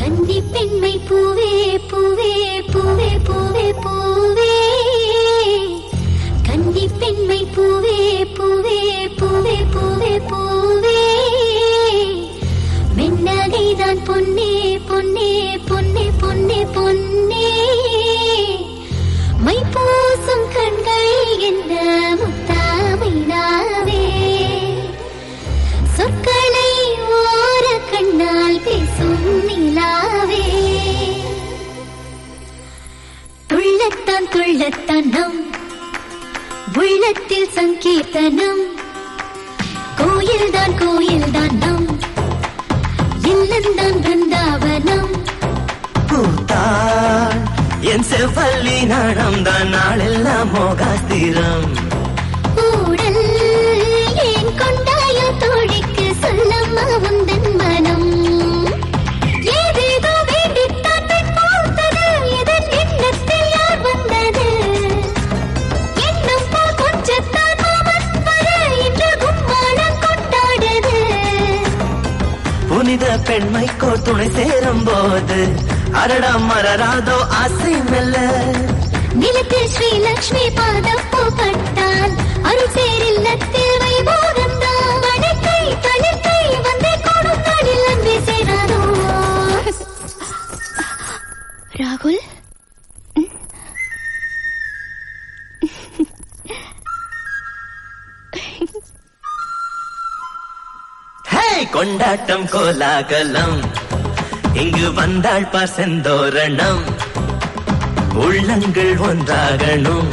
கன்னி பெண்மை பூவே பூவே பூவே பூவே பூவே கன்னி பெண்மை பூவே பூவே பூவே பூவே பூவே மென்னகைதான் பொன்னே பொன்னே பொன்னே பொன்னே பொன்னே மை பூசும் கண்கள் என்ன முத்தாமைனாவே சொற்களை ஓர கண்ணால் பேசும் நிலாவே துள்ளத்தான் துள்ளத்தான் நம் உள்ளத்தில் சங்கீர்த்தனம் கோயில்தான் கோயில்தான் நம் இல்லந்தான் பிருந்தாவனம் பூத்தாள் என் செவ்வல்லி நடந்தான் நாளெல்லாம் மோகாஸ்திரம் ஊடல் ஏன் கொண்டாயோ தோழிக்கு சொல்லம்மா உந்தன் மனம் ஏதேதோ வேண்டித்தான் பெண் பூத்தது இதன் எண்ணத்தில் யார் வந்தது எண்ணம் போல் கொஞ்சத்தான் மாமன் வர இன்று கும்மாளம் கொண்டாடுது புனித பெண்மைக்கோ துணை சேரும் போது அரடம் மரராதோ ஆசை மெல்ல நிலத்தில் ஸ்ரீலக்ஷ்மி பாதம் பூப்பட்டால் அருள் சேரில்லத்தில் வைபோகம்தான் வடக்கை தளிர்க்கை வந்தே கோடும் நாடில் அன்பே சேராதோ ராகுல் கொண்டாட்டம் கோலாகலம் இங்கு வந்தாள் பார் செந்தோரணம் உள்ளங்கள் ஒன்றாகணும்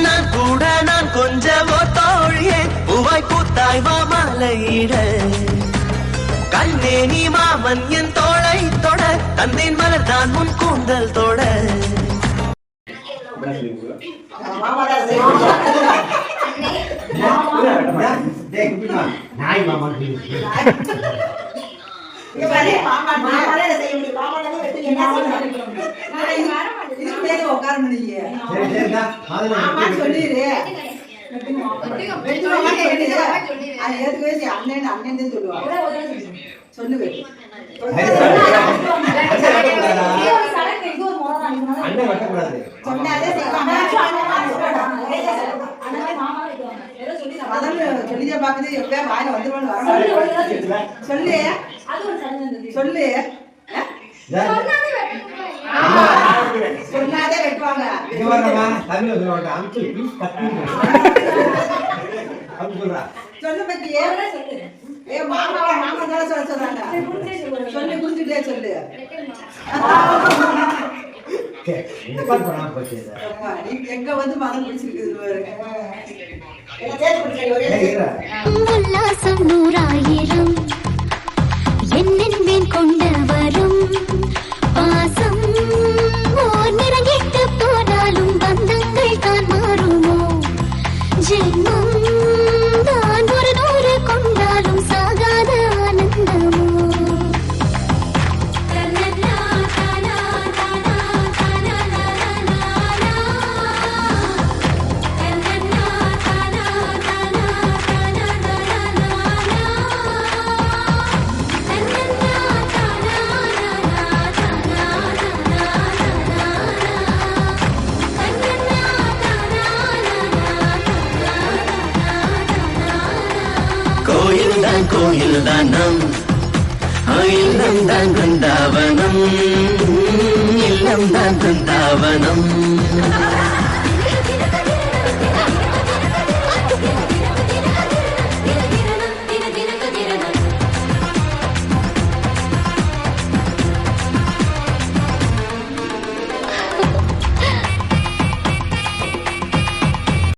நான் கூட நான் கொஞ்சமோ தோழியே பூவாய் பூத்தாய் மாலையிட கண்ணே நீ மாமன் என் தோளை தொட தந்தேன் மலர் தான் முன் கூந்தல் தொட நாய் மாமா சொல்லியே பாக்குது எப்ப வாயில வந்துருவான்னு சொல்லு சொல்லு சொன்னாதே வெட்டுவாங்க சொல்லு பத்தி ஏ மாமா மாமா தான் சொல்ல சொல்றாங்க சொல்லி குடிச்சுட்டே சொல்லு எங்க வந்து மனம் பிடிச்சிருக்குது உல்லாசம் நூறாயிரம் என்னென்மேன் கொண்டு வரும் பாசம் ஓர் நிறங்கிட்டு போனாலும் பந்தங்கள் தான் மாறுமோ ஜென்மம் தான் ஒரு நூறு கொண்டாலும் சாகாத ஆனந்தமோ கோயில் தானம் இல்லம் தான் பிருந்தாவனம் இல்லம் தான் பிருந்தாவனம்